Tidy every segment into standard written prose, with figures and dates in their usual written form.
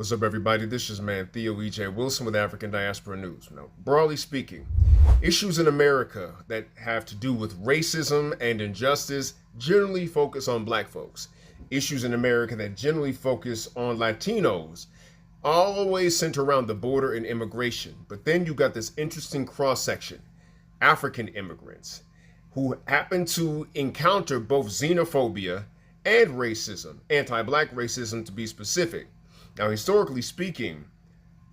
What's up, everybody? This is man Theo Wilson with African Diaspora News. Now, broadly speaking, issues in America that have to do with racism and injustice generally focus on black folks. Issues in America that generally focus on Latinos always center around the border and immigration. But then you got this interesting cross-section, African immigrants, who happen to encounter both xenophobia and racism, anti-black racism to be specific. Now, historically speaking,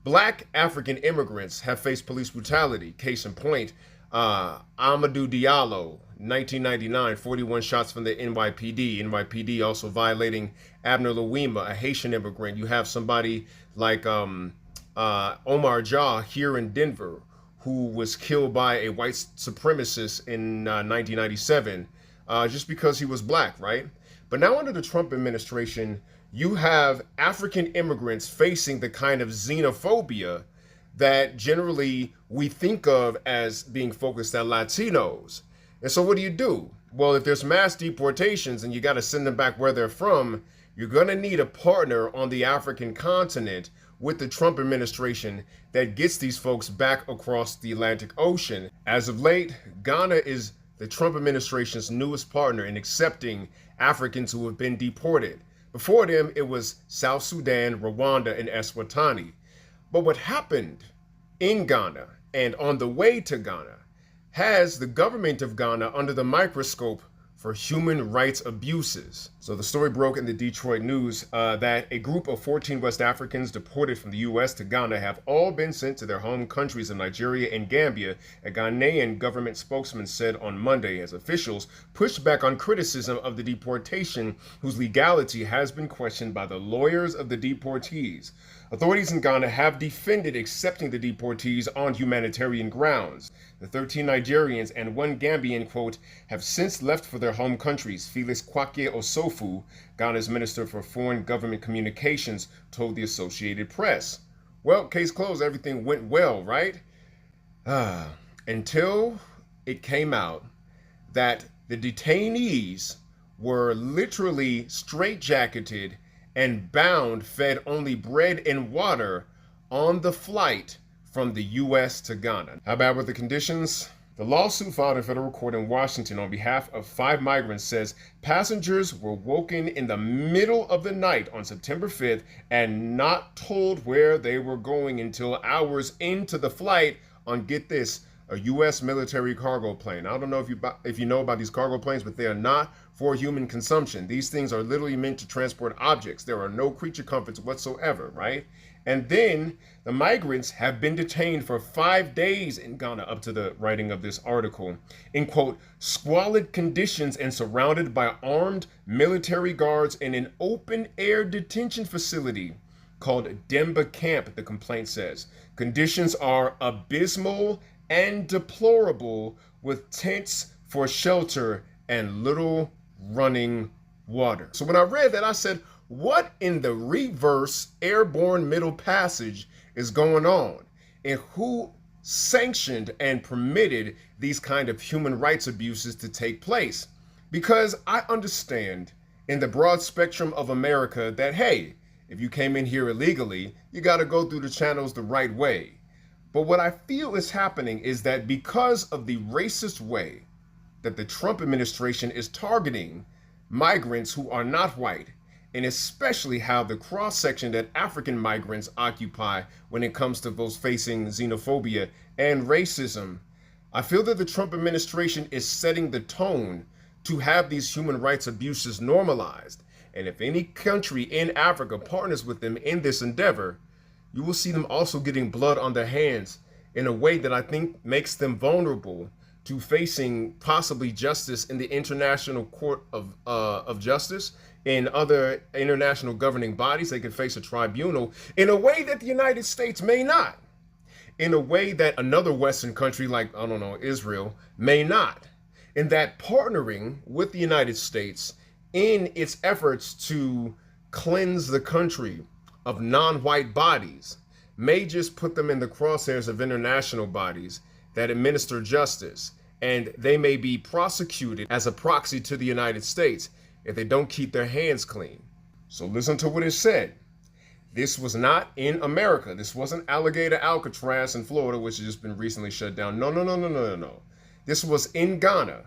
black African immigrants have faced police brutality. Case in point, Amadou Diallo, 1999, 41 shots from the NYPD. NYPD also violating Abner Louima, a Haitian immigrant. You have somebody like Omar Jah here in Denver, who was killed by a white supremacist in 1997 just because he was black, right? But now under the Trump administration, you have African immigrants facing the kind of xenophobia that generally we think of as being focused at Latinos. And so what do? Well, if there's mass deportations and you got to send them back where they're from, you're going to need a partner on the African continent with the Trump administration that gets these folks back across the Atlantic Ocean. As of late, Ghana is the Trump administration's newest partner in accepting Africans who have been deported. Before them, it was South Sudan, Rwanda, and Eswatini. But what happened in Ghana and on the way to Ghana has the government of Ghana under the microscope for human rights abuses. So the story broke in the Detroit News that a group of 14 West Africans deported from the U.S. to Ghana have all been sent to their home countries of Nigeria and Gambia, a Ghanaian government spokesman said on Monday, as officials pushed back on criticism of the deportation, whose legality has been questioned by the lawyers of the deportees. Authorities in Ghana have defended accepting the deportees on humanitarian grounds. The 13 Nigerians and one Gambian, quote, have since left for their home countries, Felix Kwake Osofu, Ghana's Minister for Foreign Government Communications, told the Associated Press. Well, case closed, everything went well, right? Until it came out that the detainees were literally straitjacketed and bound, fed only bread and water on the flight from the U.S. to Ghana. How bad were the conditions? The lawsuit filed in federal court in Washington on behalf of 5 migrants says passengers were woken in the middle of the night on September 5th and not told where they were going until hours into the flight on, get this, a U.S. military cargo plane. I don't know if you know about these cargo planes, but they are not for human consumption. These things are literally meant to transport objects. There are no creature comforts whatsoever, right? And then the migrants have been detained for 5 days in Ghana up to the writing of this article in, quote, squalid conditions and surrounded by armed military guards in an open-air detention facility called Demba Camp, the complaint says. Conditions are abysmal and deplorable, with tents for shelter and little running water. So when I read that, I said, what in the reverse airborne middle passage is going on? And who sanctioned and permitted these kind of human rights abuses to take place? Because I understand in the broad spectrum of America that, hey, if you came in here illegally, you got to go through the channels the right way. But what I feel is happening is that because of the racist way that the Trump administration is targeting migrants who are not white, and especially how the cross-section that African migrants occupy when it comes to those facing xenophobia and racism, I feel that the Trump administration is setting the tone to have these human rights abuses normalized. And if any country in Africa partners with them in this endeavor, you will see them also getting blood on their hands in a way that I think makes them vulnerable to facing possibly justice in the International Court of Justice, in other international governing bodies. They could face a tribunal in a way that the United States may not, in a way that another Western country like, I don't know, Israel may not. In that partnering with the United States in its efforts to cleanse the country of non-white bodies may just put them in the crosshairs of international bodies that administer justice, and they may be prosecuted as a proxy to the United States if they don't keep their hands clean. So listen to what it said. This was not in America. This wasn't Alligator Alcatraz in Florida, which has just been recently shut down. No, no, no, no, no, no, no. This was in Ghana.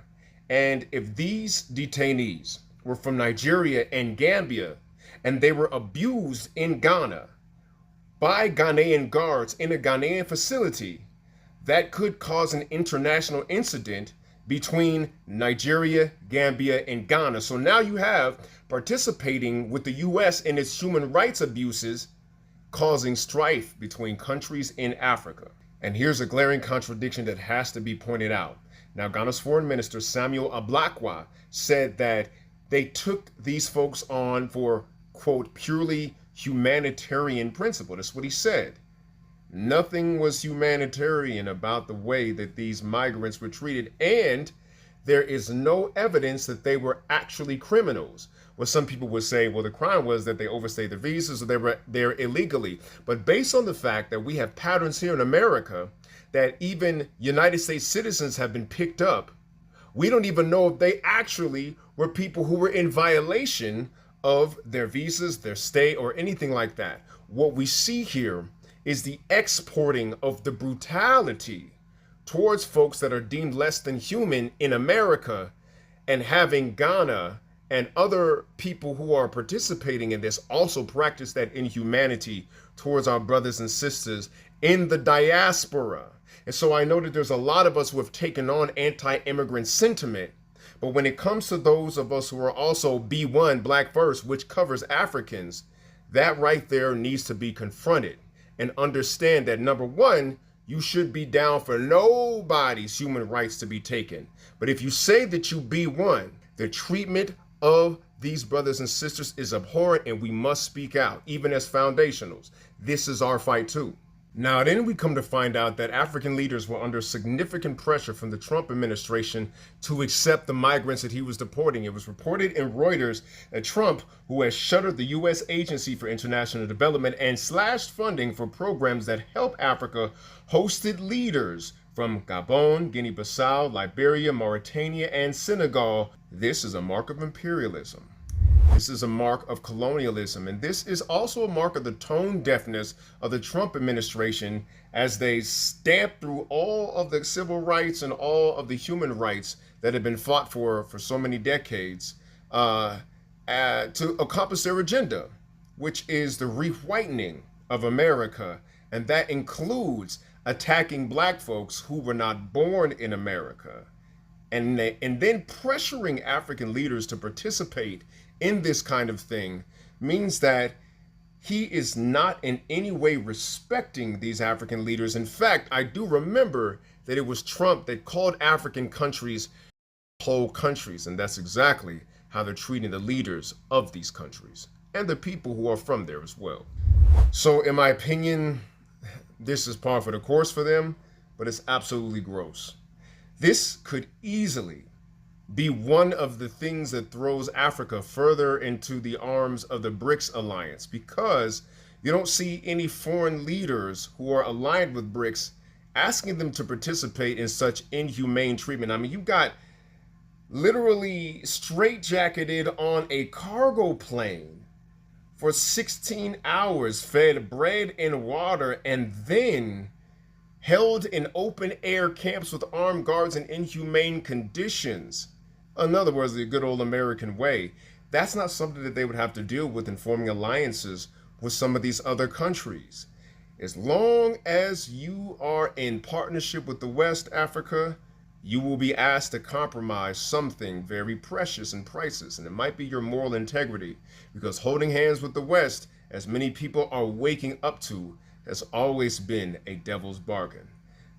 And if these detainees were from Nigeria and Gambia, and they were abused in Ghana by Ghanaian guards in a Ghanaian facility, that could cause an international incident between Nigeria, Gambia, and Ghana. So now you have participating with the US in its human rights abuses, causing strife between countries in Africa. And here's a glaring contradiction that has to be pointed out. Now, Ghana's foreign minister, Samuel Ablakwa, said that they took these folks on for, quote, purely humanitarian principle. That's what he said. Nothing was humanitarian about the way that these migrants were treated, and there is no evidence that they were actually criminals. Well, some people would say, well, the crime was that they overstayed their visas or they were there illegally. But based on the fact that we have patterns here in America that even United States citizens have been picked up, we don't even know if they actually were people who were in violation of their visas, their stay, or anything like that. What we see here is the exporting of the brutality towards folks that are deemed less than human in America, and having Ghana and other people who are participating in this also practice that inhumanity towards our brothers and sisters in the diaspora. And so I know that there's a lot of us who have taken on anti-immigrant sentiment, but when it comes to those of us who are also B1, Black First, which covers Africans, that right there needs to be confronted. And understand that, number one, you should be down for nobody's human rights to be taken. But if you say that you be one, the treatment of these brothers and sisters is abhorrent, and we must speak out, even as foundationals. This is our fight too. Now, then we come to find out that African leaders were under significant pressure from the Trump administration to accept the migrants that he was deporting. It was reported in Reuters that Trump, who has shuttered the U.S. Agency for International Development and slashed funding for programs that help Africa, hosted leaders from Gabon, Guinea-Bissau, Liberia, Mauritania, and Senegal. This is a mark of imperialism. This is a mark of colonialism, and this is also a mark of the tone deafness of the Trump administration as they stamp through all of the civil rights and all of the human rights that have been fought for so many decades to accomplish their agenda, which is the re-whitening of America, and that includes attacking Black folks who were not born in America, and then pressuring African leaders to participate in this kind of thing means that he is not in any way respecting these African leaders. In fact, I do remember that it was Trump that called African countries whole countries, and that's exactly how they're treating the leaders of these countries and the people who are from there as well. So in my opinion, this is par for the course for them, but it's absolutely gross. This could easily be one of the things that throws Africa further into the arms of the BRICS alliance, because you don't see any foreign leaders who are aligned with BRICS asking them to participate in such inhumane treatment. I mean, you got literally straitjacketed on a cargo plane for 16 hours, fed bread and water, and then held in open air camps with armed guards in inhumane conditions. In other words, the good old American way. That's not something that they would have to deal with in forming alliances with some of these other countries. As long as you are in partnership with the West Africa, you will be asked to compromise something very precious and priceless, and it might be your moral integrity, because holding hands with the West, as many people are waking up to, has always been a devil's bargain.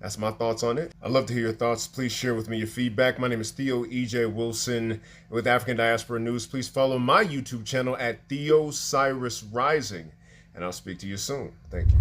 That's my thoughts on it. I'd love to hear your thoughts. Please share with me your feedback. My name is Theo Wilson with African Diaspora News. Please follow my YouTube channel at Theo Cyrus Rising, and I'll speak to you soon. Thank you.